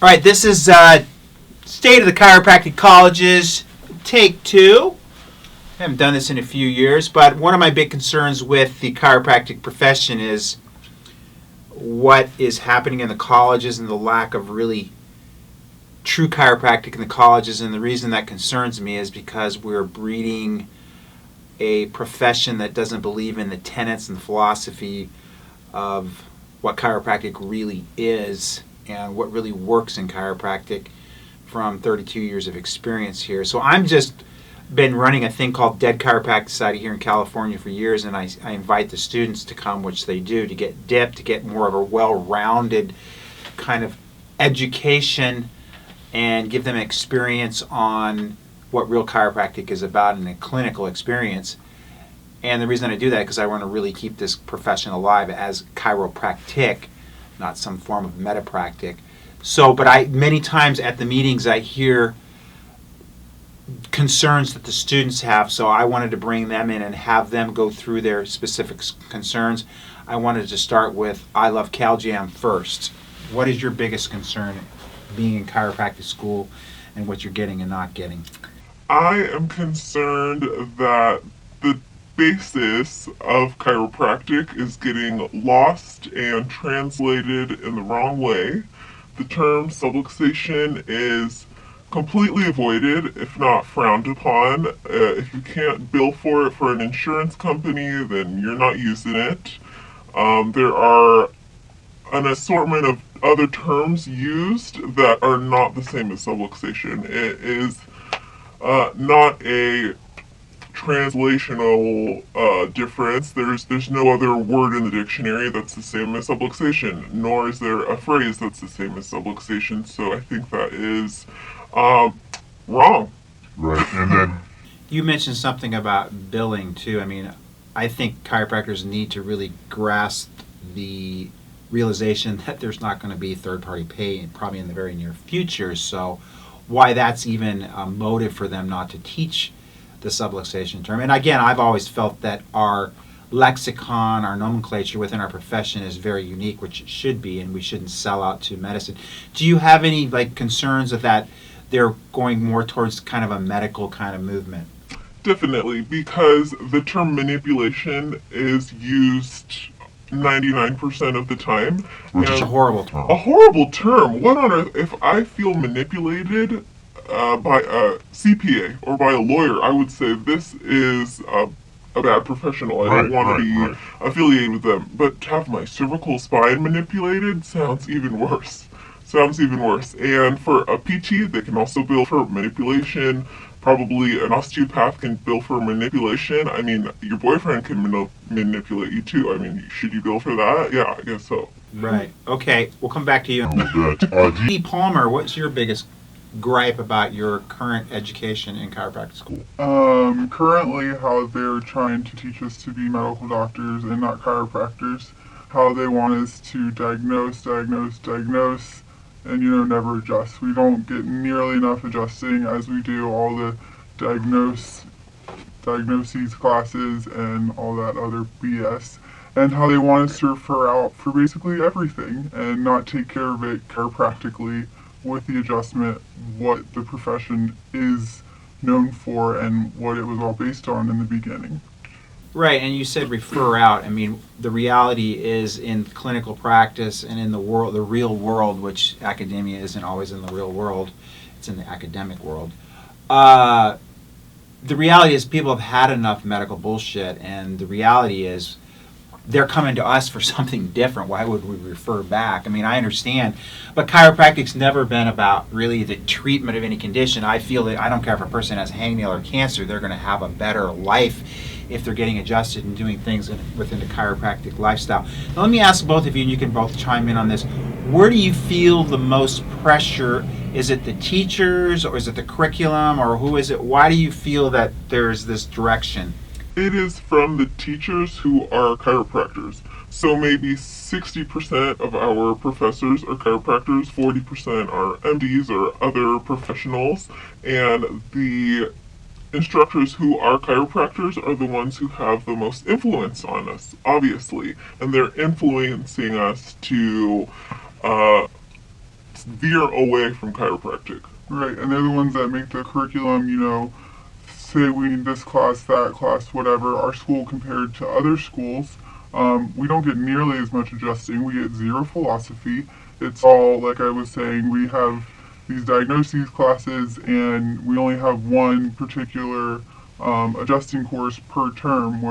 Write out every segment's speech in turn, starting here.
All right, this is State of the Chiropractic Colleges, take 2. I haven't done this in a few years, but one of my big concerns with the chiropractic profession is what is happening in the colleges and the lack of really true chiropractic in the colleges. And the reason that concerns me is because we're breeding a profession that doesn't believe in the tenets and philosophy of what chiropractic really is and what really works in chiropractic from 32 years of experience here. So I'm just been running a thing called Dead Chiropractic Society here in California for years, and I invite the students to come, which they do, to get dipped, to get more of a well-rounded kind of education and give them experience on what real chiropractic is about in a clinical experience. And the reason I do that is because I want to really keep this profession alive as chiropractic, not some form of metapractic. So, but many times at the meetings I hear concerns that the students have, so I wanted to bring them in and have them go through their specific concerns. I wanted to start with I Love CalJam first. What is your biggest concern being in chiropractic school and what you're getting and not getting? I am concerned that the basis of chiropractic is getting lost and translated in the wrong way. The term subluxation is completely avoided, if not frowned upon. If you can't bill for it for an insurance company, then you're not using it. There are an assortment of other terms used that are not the same as subluxation. It is not a translational difference. There's no other word in the dictionary that's the same as subluxation, nor is there a phrase that's the same as subluxation. So I think that is wrong. Right, and then You mentioned something about billing too. I mean, I think chiropractors need to really grasp the realization that there's not going to be third-party pay probably in the very near future. So why that's even a motive for them not to teach the subluxation term. And again, I've always felt that our lexicon, our nomenclature within our profession is very unique, which it should be, and we shouldn't sell out to medicine. Do you have any concerns of that they're going more towards kind of a medical kind of movement? Definitely, because the term manipulation is used 99% of the time. which is It's a horrible term. A horrible term. What on earth? If I feel manipulated by a CPA or by a lawyer, I would say this is a bad professional. I don't want to be affiliated with them. But to have my cervical spine manipulated sounds even worse. And for a PT, they can also bill for manipulation. Probably an osteopath can bill for manipulation. I mean, your boyfriend can manipulate you too. I mean, should you bill for that? Yeah, I guess so. Right. Okay, we'll come back to you. that. Palmer, what's your biggest gripe about your current education in chiropractic school? Currently how they're trying to teach us to be medical doctors and not chiropractors. How they want us to diagnose, and never adjust. We don't get nearly enough adjusting as we do all the diagnoses classes and all that other BS. And how they want us to refer out for basically everything and not take care of it chiropractically with the adjustment, what the profession is known for and what it was all based on in the beginning. Right, and you said refer out. I mean, the reality is in clinical practice and in the real world, which academia isn't always in the real world, it's in the academic world. The reality is people have had enough medical bullshit, and the reality is they're coming to us for something different. Why would we refer back? I mean, I understand, but chiropractic's never been about really the treatment of any condition. I feel that I don't care if a person has hangnail or cancer, they're going to have a better life if they're getting adjusted and doing things within the chiropractic lifestyle. Now, let me ask both of you, and you can both chime in on this. Where do you feel the most pressure? Is it the teachers, or is it the curriculum, or who is it? Why do you feel that there's this direction? It is from the teachers who are chiropractors. So maybe 60% of our professors are chiropractors, 40% are MDs or other professionals, and the instructors who are chiropractors are the ones who have the most influence on us, obviously, and they're influencing us to veer away from chiropractic. Right, and they're the ones that make the curriculum, say we need this class, that class, whatever. Our school compared to other schools, we don't get nearly as much adjusting. We get zero philosophy. It's all, like I was saying, we have these diagnoses classes and we only have one particular adjusting course per term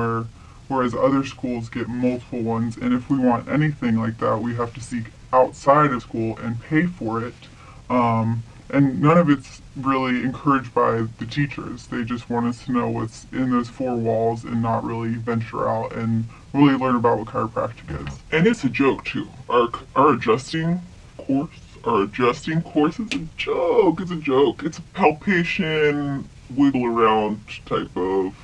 whereas other schools get multiple ones. And if we want anything like that, we have to seek outside of school and pay for it. And none of it's really encouraged by the teachers. They just want us to know what's in those four walls and not really venture out and really learn about what chiropractic is. And it's a joke too. Our adjusting course is a joke. It's a joke. It's a palpation, wiggle around type of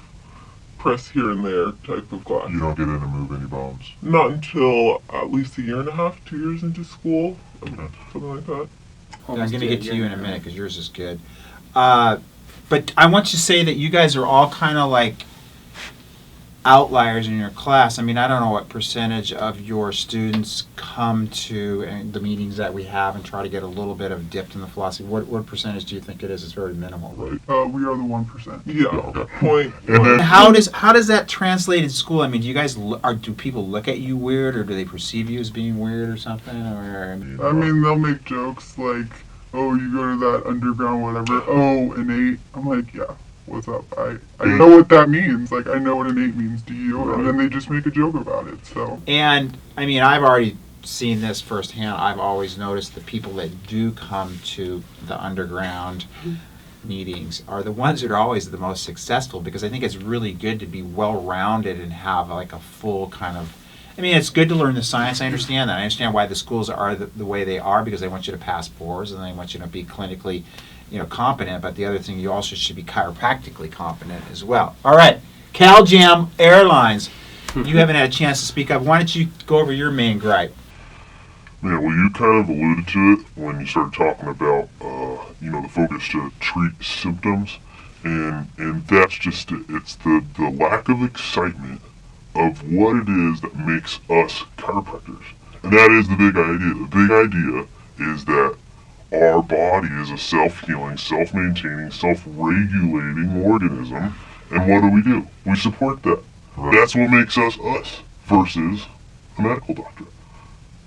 press here and there type of class. You don't get in to move any bones. Not until at least a year and a half, 2 years into school, something like that. I'm going to get to you in a minute because yours is good. But I want to say that you guys are all kind of like outliers in your class. I mean, I don't know what percentage of your students come to the meetings that we have and try to get a little bit of dipped in the philosophy. What percentage do you think it is? It's very minimal. Right. We are the 1%. Yeah. Okay. Point. And then How does that translate in school? I mean, do people look at you weird, or do they perceive you as being weird or something? Or I mean, they'll make jokes like, oh, you go to that underground whatever, oh, an 8. I'm like, yeah, what's up? I know what that means. Like, I know what an 8 means to you. Right. And then they just make a joke about it, so. And I mean, I've already seen this firsthand. I've always noticed the people that do come to the underground meetings are the ones that are always the most successful, because I think it's really good to be well-rounded and have like a full kind of, I mean, it's good to learn the science. I understand that. I understand why the schools are the way they are, because they want you to pass boards and they want you to be clinically, competent. But the other thing, you also should be chiropractically competent as well. All right, CalJam Airlines. You haven't had a chance to speak up. Why don't you go over your main gripe? Yeah, well, you kind of alluded to it when you started talking about, the focus to treat symptoms, and that's just it. It's the lack of excitement of what it is that makes us chiropractors. And that is the big idea. The big idea is that our body is a self-healing, self-maintaining, self-regulating organism, and what do? We support that. Right. That's what makes us us versus a medical doctor.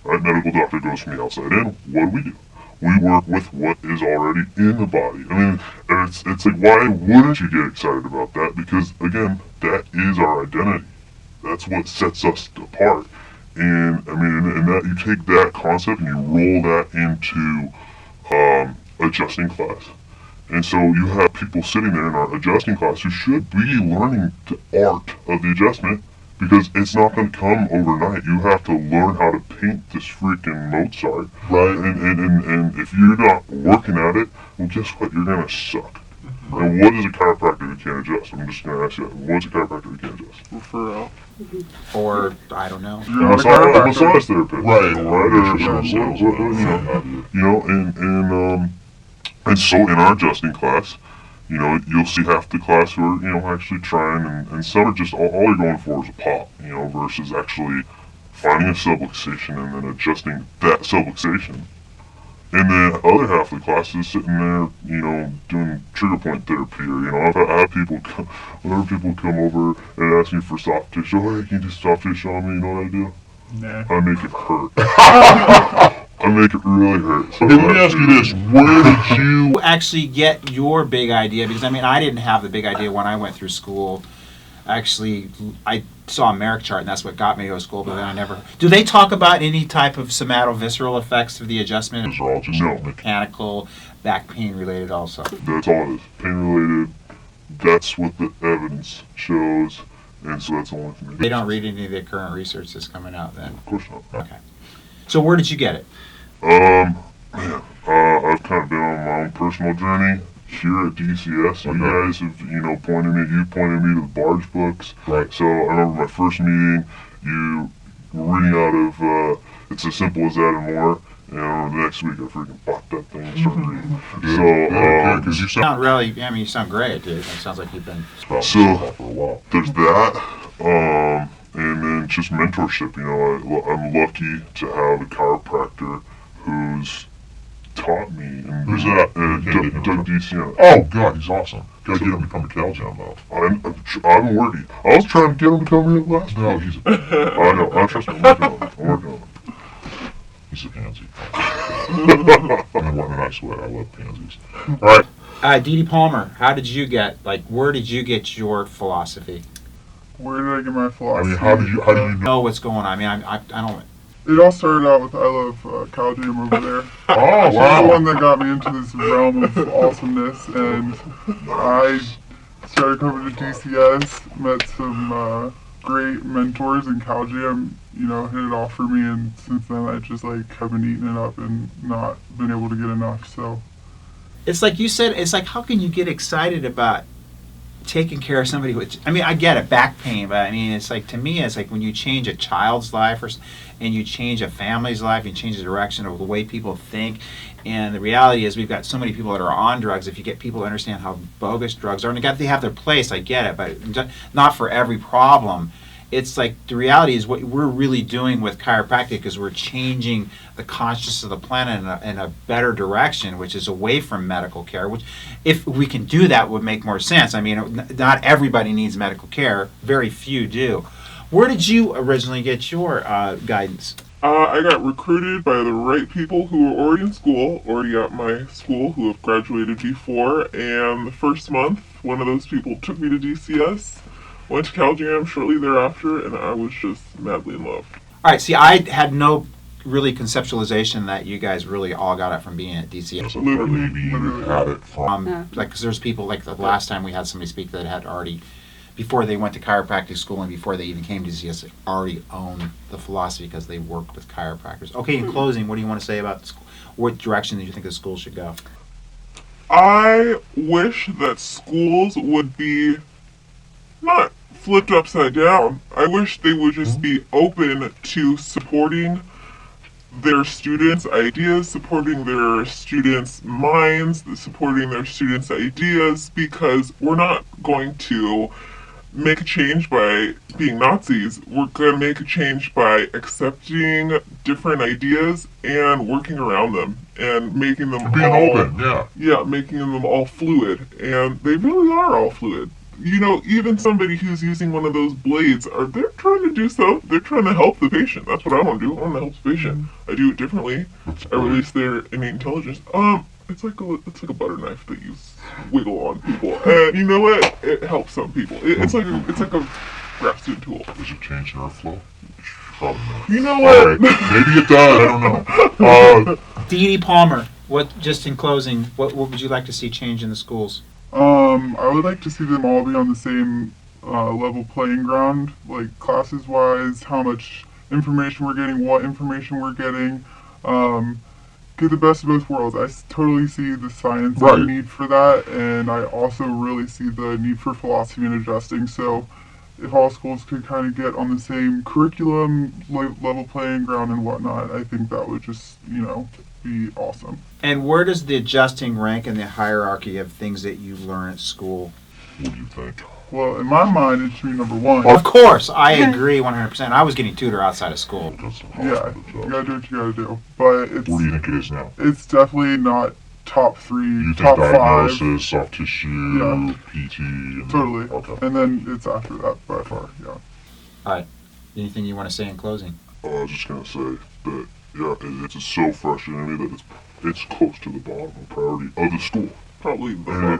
Right, medical doctor goes from the outside in. What do? We work with what is already in the body. I mean, it's like, why wouldn't you get excited about that? Because, again, that is our identity. That's what sets us apart. And, I mean, and that you take that concept and you roll that into adjusting class. And so you have people sitting there in our adjusting class who should be learning the art of the adjustment, because it's not going to come overnight. You have to learn how to paint this freaking Mozart. Right. And if you're not working at it, well, guess what? You're going to suck. Right. And what is a chiropractor who can't adjust? I'm just going to ask you that. What's a chiropractor who can't adjust? Refer out. Or, I don't know. A massage therapist. Right. And so in our adjusting class, you'll see half the class who are, actually trying, and some are just, all you're going for is a pop, versus actually finding a subluxation and then adjusting that subluxation. And then the other half of the class is sitting there, doing trigger point therapy, or, I've had people come, whenever people come over and ask me for soft tissue, hey, can you do soft tissue on me? You know what I do? Nah. I make it hurt. I make it really hurt. So let me ask you this: where did you actually get your big idea? Because I mean, I didn't have the big idea when I went through school. Actually, I saw a Merrick chart, and that's what got me to go to school. But then I never. Do they talk about any type of somatovisceral effects of the adjustment? Those are all just mechanical, back pain related, also. That's all it is. Pain related. That's what the evidence shows, and so that's the only thing. They don't read any of the current research that's coming out, then. Of course not. Okay. So where did you get it? I've kind of been on my own personal journey here at DCS. You guys have, pointed me to the Barge books. Right. So I remember my first meeting, you were reading out of It's As Simple As That and More. And the next week I freaking bought that thing and started reading. So, because you sound really, you sound great, dude. It sounds like you've been so for a while. There's that, and then just mentorship. I'm lucky to have a chiropractor who's taught me. And who's that? Doug DCN. Oh God, he's awesome. Gotta get him to become a CalJam though. I'm working. I was trying to get him to come here last. No, he's. I know. I trust me. I'm working on him. He's a pansy. In a nice way. I love pansies. All right. Dee Dee Palmer, how did you get, where did you get your philosophy? Where did I get my philosophy? I mean, how do you Know what's going on? I mean, I don't. It all started out with I love CalJam over there. Oh, She's wow. the one that got me into this realm of awesomeness, and I started coming to DCS, met some great mentors, and CalJam, hit it off for me, and since then I just have been eating it up and not been able to get enough. So It's like you said, it's like, how can you get excited about taking care of somebody with, I mean, I get it, back pain, but I mean, it's like, to me, it's like when you change a child's life and you change a family's life, you change the direction of the way people think. And the reality is we've got so many people that are on drugs. If you get people to understand how bogus drugs are, and they have their place, I get it, but not for every problem. It's like the reality is what we're really doing with chiropractic is we're changing the consciousness of the planet in a better direction, which is away from medical care, which if we can do that would make more sense. I mean, not everybody needs medical care. Very few do. Where did you originally get your guidance? I got recruited by the right people who were already in school, already at my school, who have graduated before, and the first month, one of those people took me to DCS. Went to CalJam shortly thereafter, and I was just madly in love. All right, see, I had no really conceptualization that you guys really all got it from being at DCS. Maybe you had it from. Because there's people, like the last time we had somebody speak that had already, before they went to chiropractic school and before they even came to DCS, they already owned the philosophy because they worked with chiropractors. Okay, in closing, what do you want to say about the school? What direction do you think the school should go? I wish that schools would be not flipped upside down. I wish they would just be open to supporting their students' ideas, supporting their students' minds, supporting their students' ideas, because we're not going to make a change by being Nazis. We're going to make a change by accepting different ideas and working around them and making them Being all open, yeah. Yeah, making them all fluid. And they really are all fluid. Even somebody who's using one of those blades, they're trying to do so. They're trying to help the patient. That's what I want to do. I want to help the patient. I do it differently. I release their innate intelligence. It's like a butter knife that you wiggle on people, and you know what? It helps some people. It's like a grafted tool. Does it change nerve flow? Probably not. You know what? Right. Maybe it does. I don't know. Dee Dee Palmer, just in closing, what would you like to see change in the schools? I would like to see them all be on the same level playing ground, like classes wise, how much information we're getting, what information we're getting. Get the best of both worlds. I totally see the science and need for that, and I also really see the need for philosophy and adjusting. So if all schools could kind of get on the same curriculum, level playing ground and whatnot, I think that would just, be awesome. And where does the adjusting rank in the hierarchy of things that you learn at school? What do you think? Well, in my mind, it should be number one. Of course, I agree 100%. I was getting tutor outside of school. Yeah, you gotta do what you gotta do. But What do you think it is now? It's definitely not top three, You top think five. diagnosis, soft tissue, PT? Totally. Okay. And then it's after that by far, yeah. All right. Anything you want to say in closing? I was just gonna say that it's just so frustrating to me that it's close to the bottom of priority of the school, Probably. and I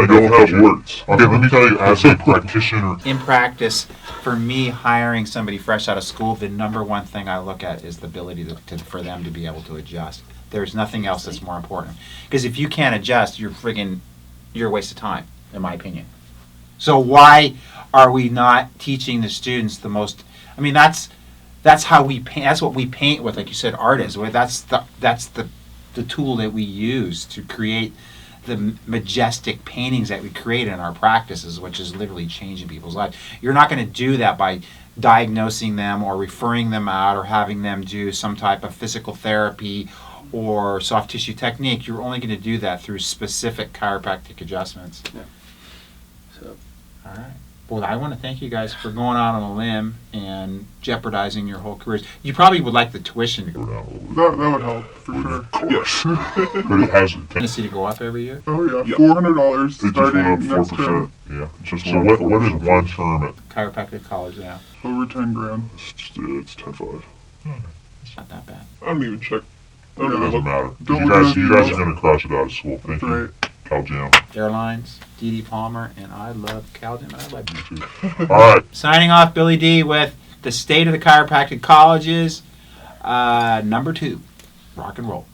don't have words. Okay, let me tell you, as a practitioner, In practice, for me, hiring somebody fresh out of school, the number one thing I look at is the ability for them to be able to adjust. There's nothing else that's more important. Because if you can't adjust, you're a waste of time, in my opinion. So why are we not teaching the students the most? I mean, that's how we paint. That's what we paint with, like you said, artists. That's the tool that we use to create the majestic paintings that we create in our practices, which is literally changing people's lives. You're not going to do that by diagnosing them or referring them out or having them do some type of physical therapy or soft tissue technique. You're only going to do that through specific chiropractic adjustments. Yeah. So. All right. Well, I want to thank you guys for going out on a limb and jeopardizing your whole careers. You probably would like the tuition to Go down a little bit. That would help for sure. Of course. But it hasn't. Tennessee to go up every year. Oh yeah, Yeah. $400 It just went starting up next 4%. term. Yeah. So what is one term at? Chiropractic college now. Over 10 grand. It's 10.5. It's not that bad. I don't even check. I don't Yeah. even Doesn't look. matter. Don't You look guys, at you the guys emails. are gonna crush it out of school. Thank That's you, right. Cal Jam. Airlines, D.D. Palmer, and I love Calvin, and I love you. All right. Signing off, Billy D, with the state of the chiropractic colleges, number 2. Rock and roll.